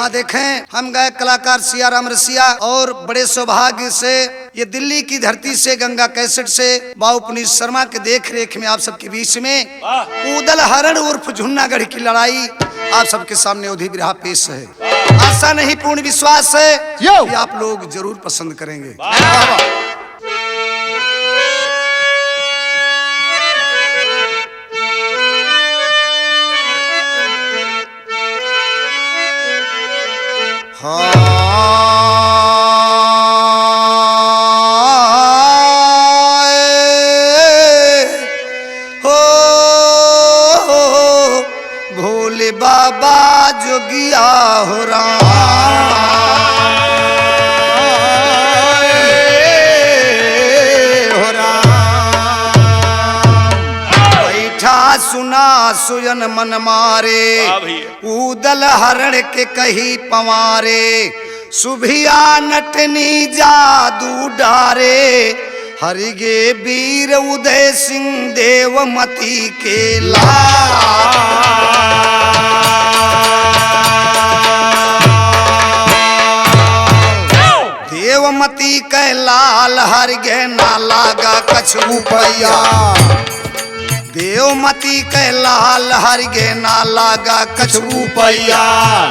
हाँ देखें, हम गायक कलाकार सियाराम रसिया और बड़े सौभाग्य से ये दिल्ली की धरती से गंगा कैसेट से बाबू पुनीत शर्मा के देख रेख में आप सबके बीच में ऊदल हरण उर्फ झुन्नागढ़ की लड़ाई आप सबके सामने उधी बिरहा पेश है। आशा नहीं पूर्ण विश्वास है कि आप लोग जरूर पसंद करेंगे। भोले बाबा जोगिया हो राम बैठा सुना सुयन मन मारे ऊदल हरण के कही पवारे सुभिया नटनी जादू डारे हरिगे वीर उदय सिंह देवमती के देवमती के लाल हरिगे ना लागा कछु पैया देवमती के लाल हरिगे ना लागा कछु पैया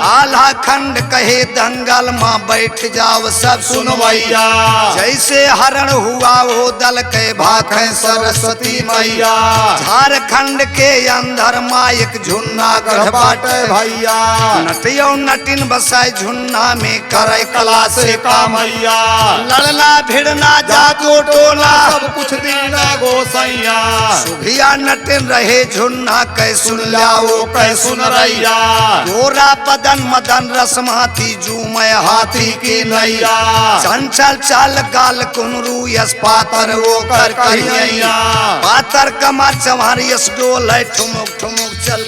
आल्हा खंड कहे दंगल माँ बैठ जाओ सब सुनवैया जैसे हरण हुआ वो दल के भाखे सरस्वती मैया झारखंड के अंदर मायक झुन्नागढ़ बाटे भैया नटियो नटिन बसाए झुन्ना में करे कला से कामैया लड़ना भिड़ना जादू टोला सब कुछ देना गोसैया सुभिया नटिन रहे झुन्ना कै सुन लाओ कै सुन रैया गोरा पदन मदन रसमाती जूमय हाथी की नैया चंचल चाल गाल कुनरू यस पातर वो कर कहिया पातर कमर चमार यस डोल ठुमुक ठुमुक चल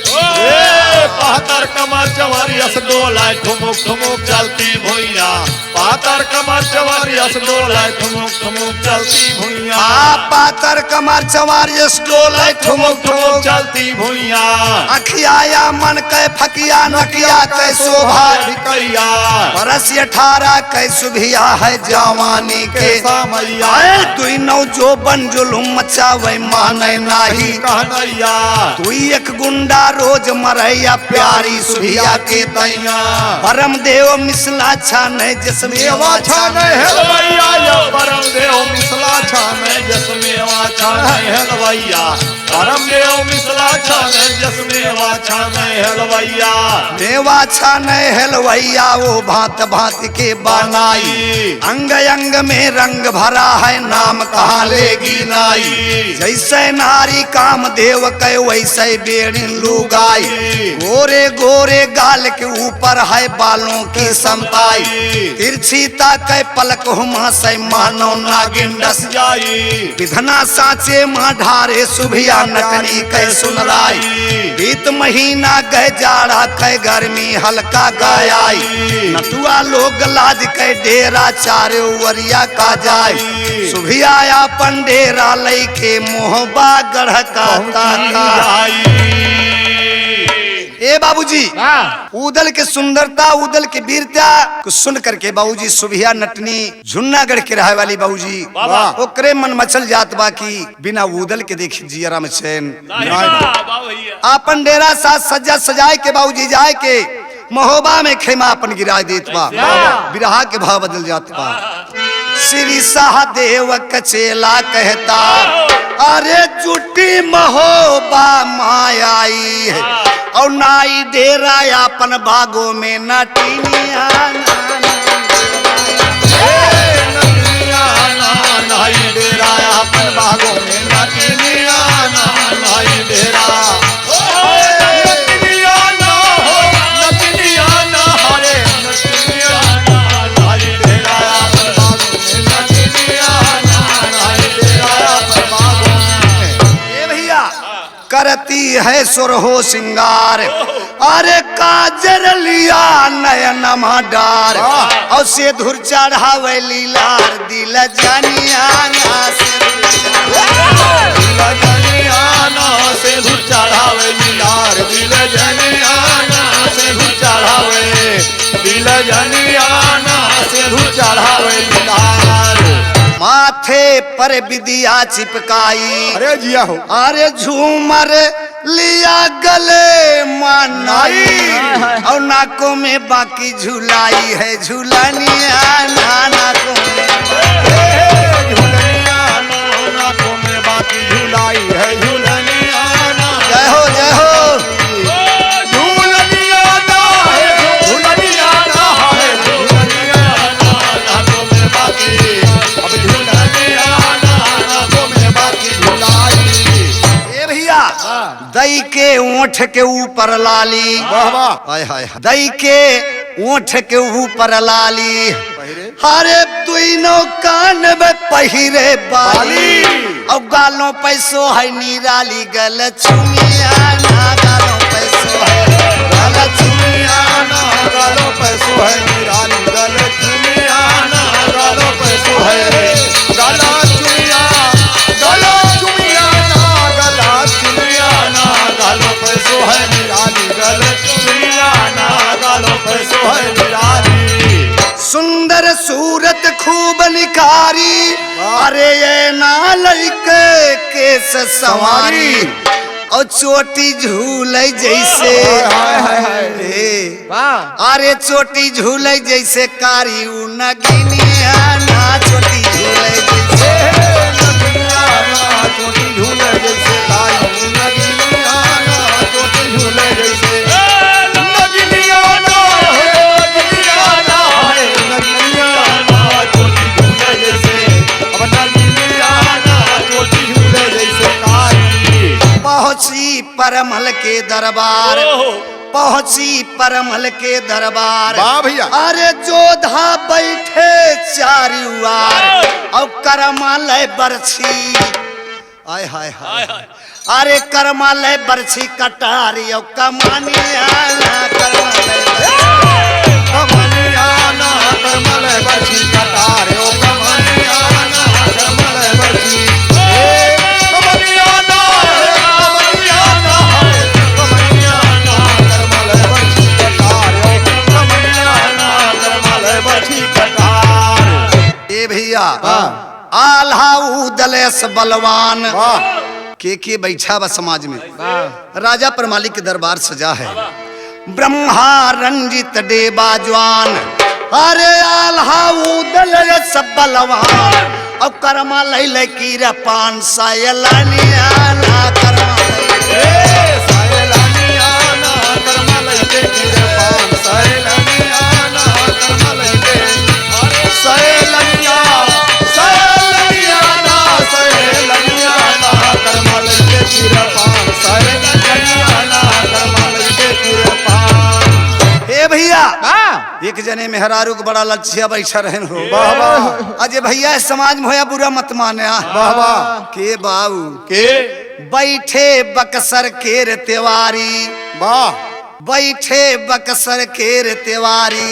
पातर कमर चमार यस डोल ठुमुक ठुमुक चलती भुइया पातर कमर चमार यस डोल ठुमुक ठुमुक चलती भुइया पातर कमर चमार यस डोल ठुमुक ठुमुक चलती भुइया अखियाया मन कै फकिया नकिया कै शोभा भिकैया बरस 18 कै सुभिया है जवानी के समैया तुई नौ जो बन जुलुम मचावे माने नाही कहनैया तुई एक गुंडा रोज मरैया प्यारी सुभिया के दैया परम देव मिसला छाने जसमेवा छाने हेलवैया यो परम देव मिसला छाने जसमेवा छाने हेलवैया परम देव मिसला छाने जसमेवा छाने हेलवैया देवा छाने हेलवैया वो भांत भांत के बनाई अंग अंग में रंग भरा है नाम कहाँ लेगी नाई जैसे नारी काम देव के वैसे बेड़िन लुगाई गोरे गोरे गाल के ऊपर है बालों की समताई तिरछी ताके पलक हुमा से मानो नागिन डस जाई विधना साचे माँ ढारे सुभिया नटनी कै सुन राई बीत महीना गए जाड़ा कै गर्मी हल्का गायाई नटुआ लोग लाज कै डेरा चारे उवरिया का जाय सुभिया अपन डेरा लैके मोहबा गढ़ का ए बाबूजी ऊदल के सुंदरता ऊदल के वीरता को सुन करके बाबूजी सुभिया नटनी झुन्नागढ़ के रहे वाली बाबूजी ओकरे मन मचल जात बाकी बिना ऊदल के देखी जियरा में चैन अपन डेरा साथ सज्जा सजाए के बाबूजी जाए के महोबा में खेमा अपन गिरा देत बा बिरहा के भाव बदल जात बा श्री सहदेव कचेला कहता अरे जुटी महोबा मायाई है और नाई डेरा अपन बागों में नटिनिया नाई डेरा अपन बागों में नटिनिया नाई डेरा करती है सुरहो सिंगार अरे काजर लिया नयन डार और से धुर चढ़ावे लीलार दिल जनिया से धुर चढ़ावे लीलार दिल जनिया से धुर चढ़ावे लील जनिया ना सिंधु चढ़ावे लाल। माथे पर विदिया चिपकाई, अरे जिया हो, अरे झूमर लिया गले मानाई, और नाकों में बाकी झुलाई है झुलनिया ना नाकों में, झुलनिया ना नाकों में बाकी झुलाई है झुलनिया ना। जय हो जय हो। झुलनिया ना है झुलनिया ना है झुलनिया ना नाकों में बाकी, अब झुलनिया ना नाकों में बाकी झुलाई। ए भैया दई के ओठ के ऊपर लाली, वाह वाह, हाय हाय, दई के ओठ के ऊपर लाली, हरे दुनो कान में पहिरे बाली, और गालों पैसो है निराली, गल चुमिया ना गालों पैसो है गल चुमिया ना गालो पैसो है निराली, गल चुमिया ना गालो पैसो है, गला चुमिया गला चुमिया ना गला चुमिया ना गालो पैसो है निराली, गल चुमिया ना गालो पैसो है निराली। सुंदर सूरत खूब निखारी, अरे ये ना लइके केस सवारी, और चोटी झूले जैसे, अरे चोटी झूले जैसे कारी उ नगिनिया ना चोटी झूले जैसे, चोटी झूले जैसे कारी उ नगिनिया ना चोटी झूले जैसे, नगिनिया ना है नगिनिया ना है नगिनिया ना चोटी झूले जैसे, अब नगिनिया ना चोटी झूले जैसे कारी। पहुंची परमल के दरबार, पहुंची परमल के दरबार, वाह भैया, अरे जोधा बैठे चारुआर, और करमालय बरछी, आय हाय हाय, अरे करमालय बरछी कटारी, और कमानिया ना करमालय कमनिया ना करमल बरछी कटारे, ओ कमनिया ना करमल बरछी, कमनिया ना कमनिया ना कमनिया ना करमल बरछी कटारे, कमनिया ना करमल बरछी कटारे। ए भैया आल्हा उदलेस बलवान, वाह के बैठा बा समाज में, राजा परमाली के दरबार सजा है, ब्रह्मा रंजित देवा जवान, अरे आल्हा उदलेस बलवान, और करमा लैले की रपान सायलानिया ना करमा सायलानिया ना करमल के गिरपान, सायलानिया ना करमल के, अरे सायलानिया सायलानिया ना सायलानिया ना करमल के गिरपान, सायलानिया ना करमल के गिरपान। हे भैया एक जने मेहरारू को बड़ा लक्ष्य बैठा रहन हो, वाह वाह, अजय भैया इस समाज में होया बुरा मत माने, वाह वाह, के बाबू के बैठे बक्सर केर तिवारी, वाह, बैठे बक्सर केर तिवारी,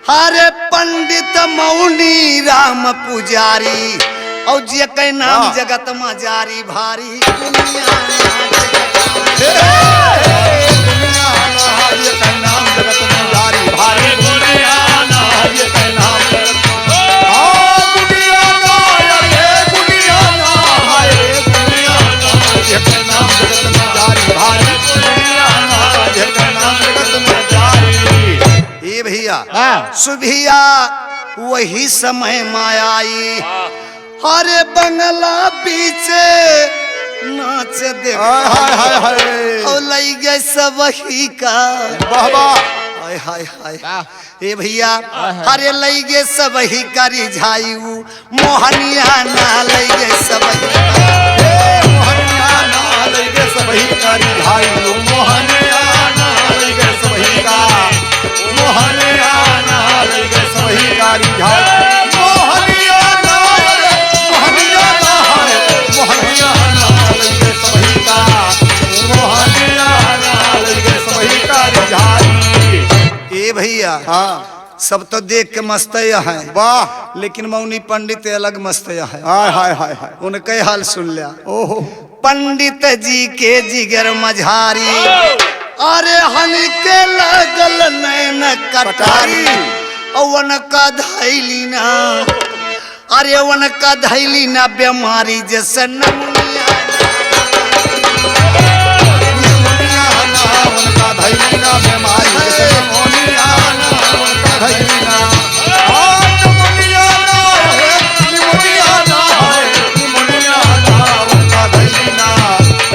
हरे पंडित मौनी राम पुजारी, और जे के नाम वाह। जगत में जारी भारी दुनिया दुनिया ना ये का नाम जगत में जारी भारी, दुनिया ना ये का नाम जगत में, दुनिया ना ये दुनिया ना है दुनिया ना ये का नाम जगत में जारी भारी, दुनिया ना ये का नाम जगत में जारी। ए भैया सुभिया वही समय मायाई, हरे बंगला पीछे नाच देख, हाय हाय हाय, और लई गए सब वही का, वाह वाह, हाय हाय हाय, ए भैया हरे लई गए सब वही का रिझायू, मोहनिया ना लई गए सब वही का, मोहनिया ना लई गए सबही करी भाई, मोहनिया ना लई गए सबही का, मोहनिया ना लई गए सबही करी भाई, मोहनिया ना मोहनिया ना मोहनिया ना लई गए सबही का, मोहनिया ना लई गए सबही करी भाई। ए भैया हाँ सब तो देख के मस्तया है, वाह, लेकिन मौनी पंडित अलग मस्तया है, हाय हाय हाय हाय, उनके हाल सुन लिया, ओहो, पंडित जी के जिगर मझारी, अरे हन के लगल नैन कटारी अवन का धैली ना अरे वन का धैली ना बीमारी जैसे नमुनिया उनका धैली ना बीमारी जैसे नमुनिया उनका धैली ना नमुनिया ना है निमोनिया ना है निमोनिया ना उनका धैली ना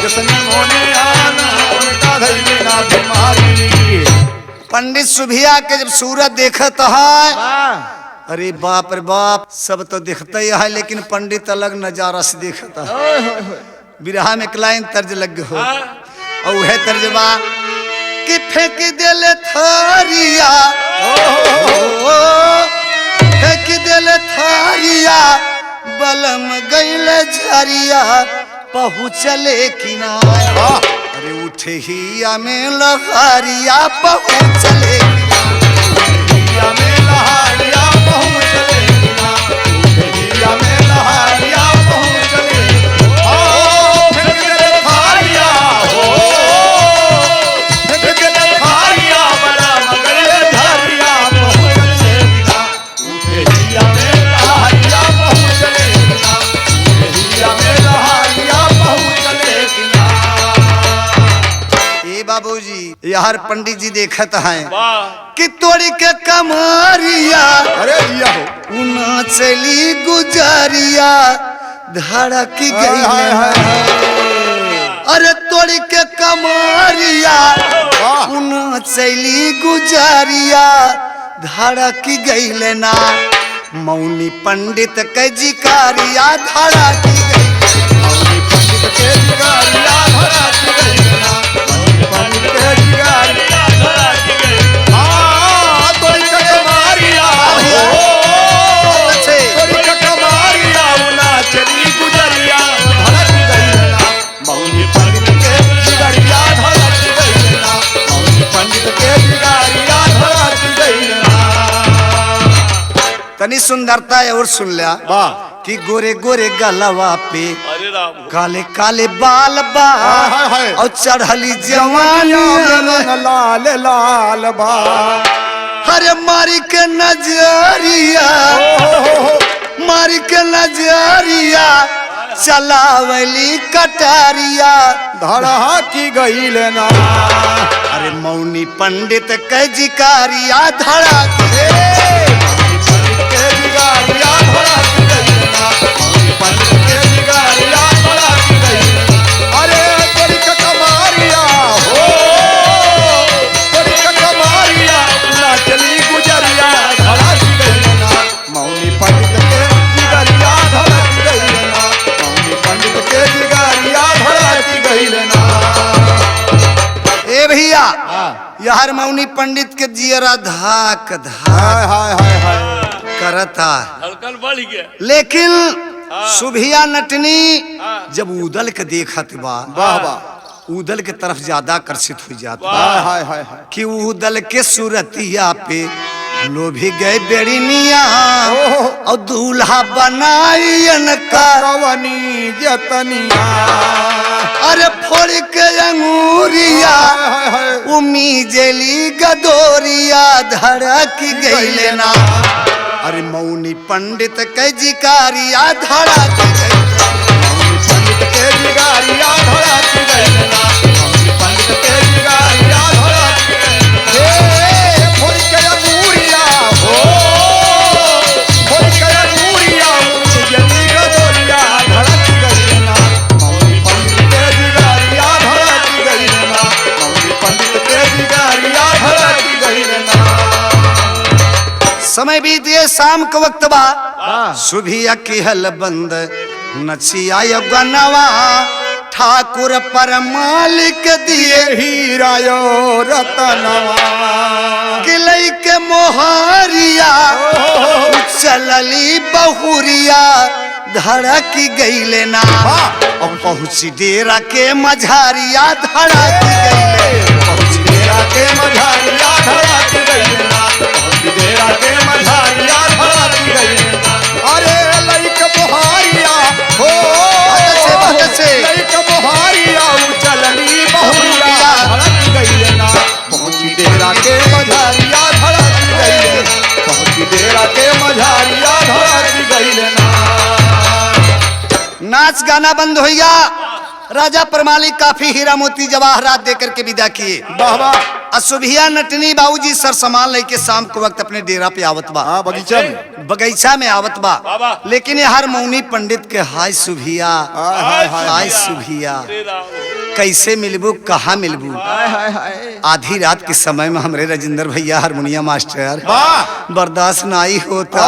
जैसे निमोनिया ना उनका धैली ना बीमारी। पंडित सुभिया के जब सूरत देखत है अरे बाप रे बाप सब तो दिखता ही है लेकिन पंडित अलग नजारा से देखता है। बिरहा में क्लाइन तर्ज लग हो और वह तर्जबा कि फेंक देले थारिया फेंक देले थारिया बलम गईले झरिया पहुँचले किनारा अरे उठे ही में लहरिया पहुँचले में लहरिया पहुँचले उठहिया में लहरिया पहुँचले फेंक देले थारिया हो फेंक देले थारिया बड़ा मगले झरिया पहुँचले उठहिया में लहरिया पहुँचले उठहिया में लहरिया पहुँचले ए बाबूजी यार पंडित जी देखत हैं कि तोड़ी के कमारिया अरे लिया हो उना चली गुजारिया धड़क गई हाय हाय अरे तोड़ी के कमारिया वाह उना चली गुजारिया धड़क गई ना मौनी पंडित के जिकारिया धड़क गई पंडित के जिगारिया धड़क गई ना पंडित के जिगारिया धड़क गई हां तोरी के मारिया हो तोरी के मारिया उना चली गुजरिया धड़क गई ना मौनी पंडित के जिगारिया धड़क गई ना मौनी पंडित के जिगारिया धड़क गई ना। तनी सुंदरता है और सुन लिया वाह कि गोरे गोरे गलवा पे अरे राम काले काले बाल बा हाय हाय और चढ़ली जवानी लाल लाल बा हरे मारी के नजरिया मारी के नजरिया चलावली कटारिया धड़ा की गईल ना अरे मौनी पंडित के जिकारिया धड़ा के के जिगारिया धड़ा की गईल ना पंडित के जिगारिया धड़ा की गईल अरे तोरी का कमारिया हो तोरी का कमारिया ना चली गुजरिया धड़ा की गईल ना मौनी पंडित के जिगारिया धड़ा की गईल ना मौनी पंडित के जिगारिया धड़ा की गईल ना। ए भैया यार मौनी पंडित के जियरा धाक धाक हाय हाय हाय हाय करता धड़कन बढ़ गया लेकिन सुभिया नटनी जब उदल के देखत बा वाह वाह उदल के तरफ ज्यादा आकर्षित हो जाता हाय हाय हाय हाय कि उदल के सूरतिया पे लोभी गए बेड़िनिया और दूल्हा बनायन का कवनी जतनिया अरे फोड़ के अंगूरिया हाय हाय उमीजली गदोरिया धड़क गईले ना अरे मौनी पंडित के जिकारिया धड़क गई पंडित के जिगारिया धड़ा की गईल ना पंडित के जिगारिया धड़ा की गईल हे फोड़ के अंगूरिया हो फोड़ के अंगूरिया जली गदोरिया धड़ा की गईल ना मौनी पंडित के जिगारिया धड़ा की गईल ना मौनी पंडित के जिगारिया धड़ा की गईल ना। समय बीत गए शाम के वक्त बा सुभिया की हल बंद नचिया गनवा ठाकुर पर मालिक दिए हीरा यो रतनवा किलई के मोहरिया चलली बहुरिया धड़क गईले ना और पहुंची डेरा के मझारिया धड़क गईले पहुंच डेरा के मझारिया धड़ा की गईल ना पहुंच डेरा के मझारिया धड़ा की गईल ना अरे लइक बुहारिया हो से लइक बुहारिया चलनी बहुरिया धड़ा की गईल ना पहुंच डेरा के मझारिया धड़ा की नाच गाना बंद हो गया। राजा परमाली काफी हीरा मोती जवाहरात देकर के विदा किए। वाह वाह। असुभिया नटनी बाबूजी सर सामान लेके शाम को वक्त अपने डेरा पे आवत बा। हाँ बगीचा में। बगीचा में आवत बा। लेकिन ये हर मौनी पंडित के हाय सुभिया, हाय सुभिया, कैसे मिलबू, कहाँ मिलबू। आधी रात के समय में हमरे राजेंद्र भैया हारमोनिया मास्टर बर्दाश्त नहीं होता।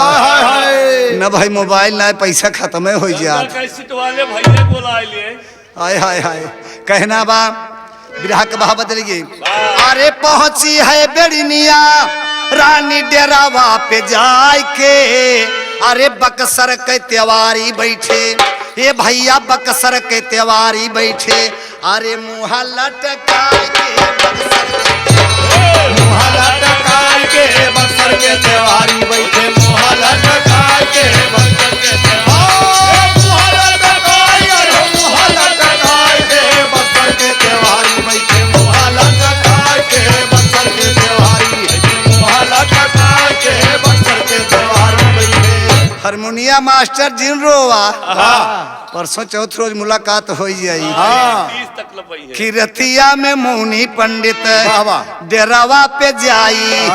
न भाई मोबाइल न पैसा खत्म हो जात। हाय हाय हाय कहना बा बिरहा का बहा बदल गई। अरे पहुंची है बेड़निया रानी डेरावा पे जाए के। अरे बक्सर के त्योहारी बैठे, ये भैया बक्सर के त्योहारी बैठे। अरे मुँह लटकाए के बक्सर के त्योहारी बैठे, मुँह लटकाए के बक्सर के हारमोनिया मास्टर जिन रोवा। परसों चौथ रोज मुलाकात हो जाई। कि रतिया में मौनी पंडित डेरावा पे जाई।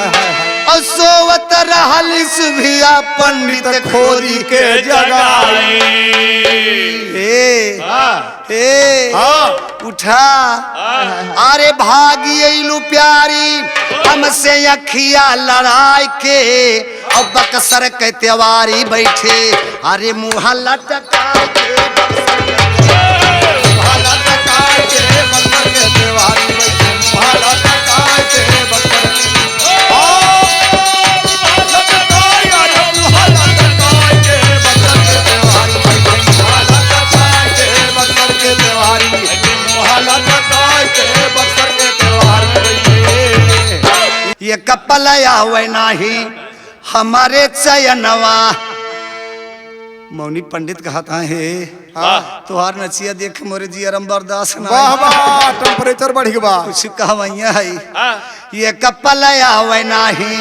और सोवत रहल सुभिया पंडित खोरी के जगाई। उठा अरे भागी अइलू प्यारी हमसे अखिया लड़ाई के। अब बक्सर के त्योहारी बैठे। अरे मुँह लटका के ये कपल आवे नाही हमारे चयनवा। मौनी पंडित कहता है तुहार नचिया देख मोरे जियरम बर्दाश्त ना। वाह वाह टेम्परेचर बढ़ गया। कुछ कहवैया है ये कपल आवे नाही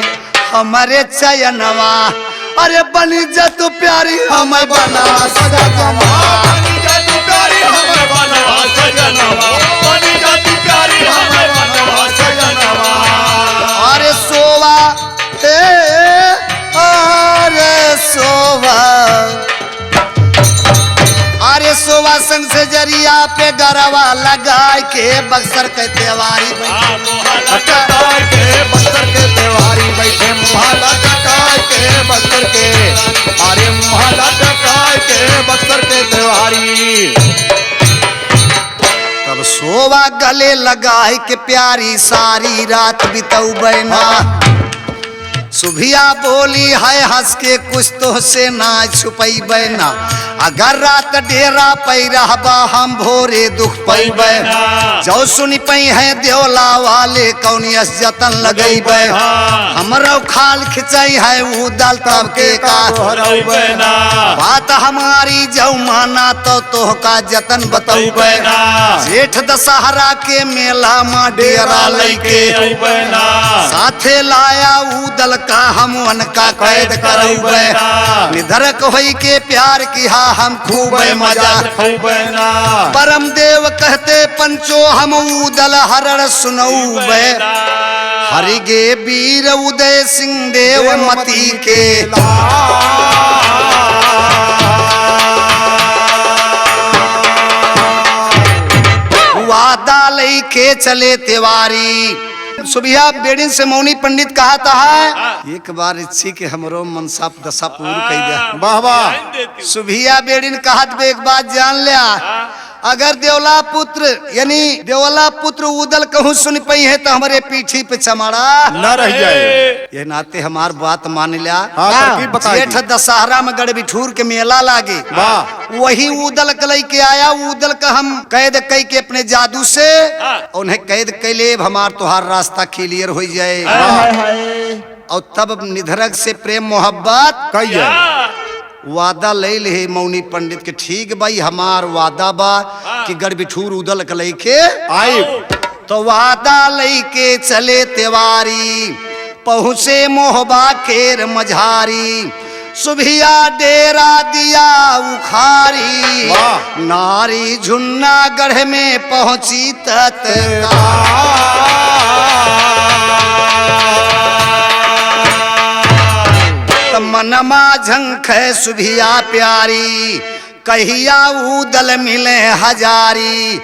हमारे चयनवा। अरे बनी जा तू प्यारी हमें बना सजनवा। बनी जा तू प्यारी हमें बना सजनवा। बनी जा तू प्यारी हमें बना सजनवा। अरे सोवा अरे सोवा, अरे सोवा संग से जरिया पे गरवा लगा के बक्सर के त्योहारी बैठे। बक्सर के त्योहारी बैठे मुँह लटका के बक्सर के। अरे मुँह लटका के बक्सर के त्योहारी। तब सोवा गले लगाए के प्यारी सारी रात बितऊ बैना। सुभिया बोली है हंस के कुछ तो से ना छुपई बैना। अगर रात डेरा पई रहबा हम भोरे दुख पई बैना। जो सुनी पई है देवला वाले कौनियस जतन लगई बै। हमरो खाल खिंचाई है वो दल तब के का बात हमारी जो माना तो तोहका जतन बतऊ बैना। जेठ दशहरा के मेला माँ डेरा लैके साथे लाया ऊ दल का हम उनका कैद करऊ बैना। निधरक होई के प्यार किया हम खूब मजा। परम देव कहते पंचो हम उदल हरण सुनऊ बे। हरिगे वीर उदय सिंह देव मती के वादा लई के चले तिवारी। सुबिया बेड़िन से मौनी पंडित कहा था एक बार इच्छी के हमरो मनसा दशा पूर्ण कई दे। वाह वाह। सुबिया बेड़िन कहत बे एक बात जान लिया। अगर देवला पुत्र यानी देवला पुत्र उदल कहूँ सुन पई है तो हमारे पीठी पे चमाड़ा न रह जाए। ये नाते हमार बात मान लिया। जेठ दशहरा में गढ़ बिठूर के मेला लागे। वही उदल कलई के आया। उदल का हम कैद कई के अपने जादू से उन्हें कैद कैले हमार तुहार रास्ता क्लियर हो जाए। और तब निधरक से प्रेम मोहब्बत कई वादा ले ले मौनी पंडित के। ठीक भाई हमार वादा बा कि गढ़ बिठूर उदल के लेके आए। तो वादा लेके चले तिवारी पहुँचे मोहबा केर मझारी। सुभिया डेरा दिया उखारी, वाह। नारी झुन्ना गढ़ में पहुंची तत्काल। मनमा झंख सुभिया प्यारी, कहिया उदल मिले हजारी।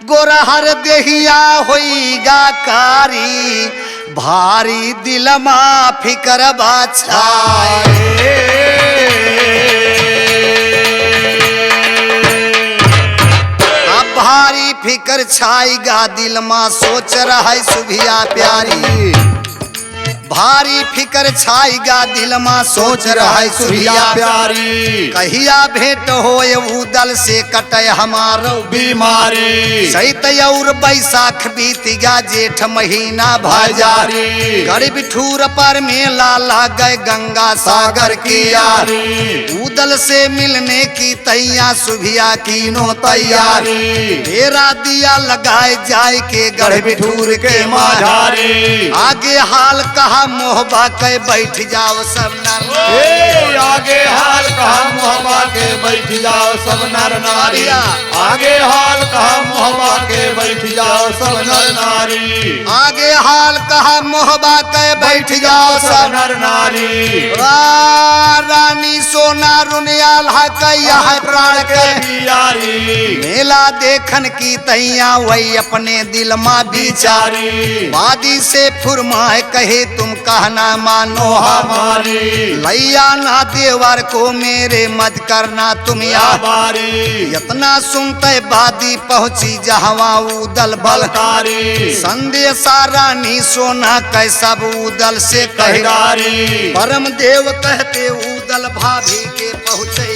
गोरहर देहिया होईगा कारी, भारी दिलमा फिकर बाछाए। अब भारी फिकर छाईगा दिलमा, सोच रहा सुभिया प्यारी। भारी फिकर छाईगा दिलमा, सोच रहा सुभिया प्यारी। कहिया भेंट होए उदल से कटे हमारो बीमारी। चैत और बैसाख बीतिगा जेठ महीना भाजारी। गरीब ठूर पर मेला लागे गंगा सागर की यारी। उदल से मिलने की तैया सुभिया कीनो तैयारी। तेरा दिया लगाए जाए के गढ़ बिठूर के माझारी। आगे हाल कहा मोहबा के बैठ जाओ सब नर नारी। आगे हाल कहा मोहबा के बैठ जाओ सब नर नारी। आगे हाल कहा मोहबा के बैठ जाओ सब नर नारी। आगे हाल कहा मोहबा के बैठ जाओ सब नर नारी। रानी सोना रुनियाल है प्राण के यारी। मेला देखन की तैया वही अपने दिल माँ बिचारी। वादी से फुरमाए कहे तुम कहना मानो हमारी। लैया ना देवर को मेरे मत करना तुम यारी। इतना सुनते बादी पहुंची जहवा उदल बलकारी। संदेशा रानी सोना कैसा उदल से कहगारी। परम देव कहते उदल भाभी के पहुँचे।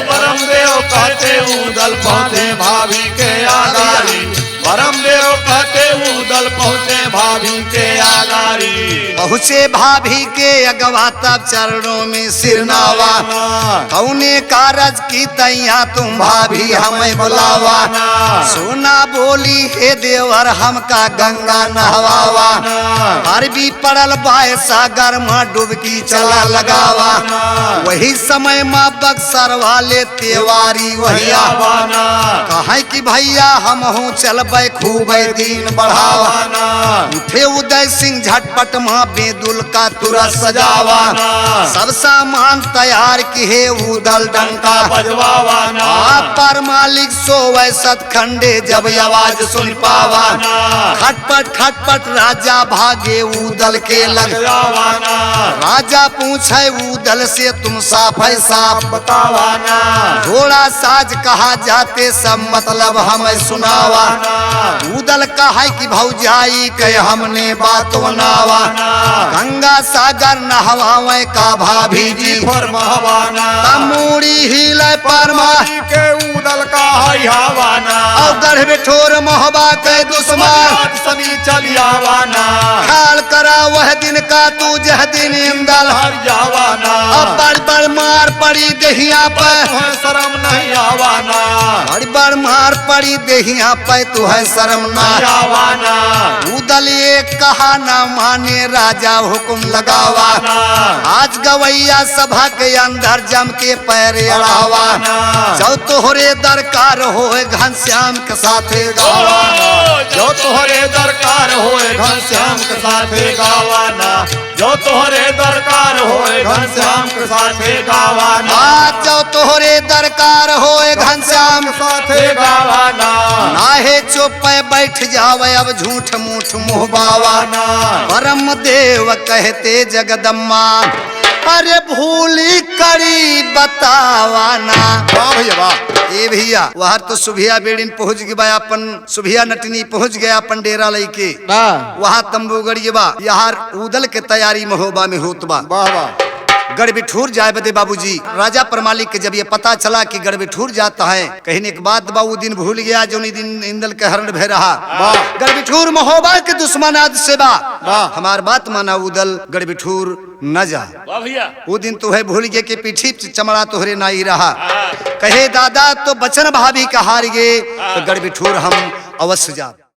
परम देव कहते उदल पहुँचे भाभी के आगारी। परम देव कहते उदल पहुँचे भाभी के आगारी। पहुँचे भाभी के अगवा तब चरणों में सिर नावा। कौने कारज की तैया तुम भाभी हमें बुलावा। सोना बोली हे देवर हमका गंगा नहवावा। अरबी पड़ल बाय सागर माँ डुबकी चला लगावा। वही समय माँ बक्सर वाले तेवारी वही आवाना। कहे कि भैया हम हूँ चल खूब दिन बढ़ावाना। उठे उदय सिंह झटपट माँ बेदुल का तुरंत सजावाना। सब सामान तैयार किए उदल डंका बजवावाना। पर मालिक सोवे सतखंडे जब आवाज सुन पावाना। खटपट खटपट राजा भागे उदल के लगवाना। राजा पूछे उदल से तुम साफ है साफ बतावाना। घोड़ा साज कहा जाते सब मतलब हमें सुनावाना। उदल कहा कि भौजाई के हमने बात बनावाना। गंगा सागर नहवावे का भाभी जी फरमावाना। तमूड़ी हिले परमा के उदल का हवाना। और गढ़ बिठोर मोहबा के दुश्मन सनी चलियावाना। ख्याल करा वह दिन का तू जह दिन इंदल हरियावाना। अब बड़ बड़ मार पड़ी देहिया पर शर्म नहीं आवाना। बड़ बड़ मार पड़ी देहिया पे तू है शर्म ना आवाना। उदल एक कहा ना माने राजा हुक्म लगावाना। आज गवैया सभा के अंदर जम के पैर अड़ावाना। जो तोहरे दरकार हो घनश्याम के साथे गावाना। जो तोहरे दरकार होए घनश्याम के साथे गावाना। जो तोहरे दरकार होए घनश्याम के साथे गावाना। आज जो तोहरे दरकार हो घनश्याम के साथे गावाना। नाहे चुप बैठ जावे अब झूठ मूठ मुँह बावाना। परम देव कहते जगदम्मा अरे भूली करी बतावाना। वाह भैया वाह। ए भैया वहां तो सुभिया बेड़िन पहुंच गया अपन सुभिया नटनी पहुंच गया अपन डेरा लेके। वहां तंबू गड़िए बा यहाँ उदल के तैयारी महोबा में होत बा। वाह वाह। गढ़बिठूर जाए बदे बाबूजी राजा परमालिक के जब ये पता चला कि गढ़बिठूर जाता है कहने के बाद बाबू दिन भूल गया जो दिन इंदल के हरण भय रहा। गढ़बिठूर महोबा के दुश्मन आद से बा हमार बात माना उदल गढ़बिठूर न जा। वो दिन तो है भूल गए के पीठी चमड़ा तोहरे नाई रहा। कहे दादा तो बचन भाभी का हार गए तो गढ़बिठूर हम अवश्य जा।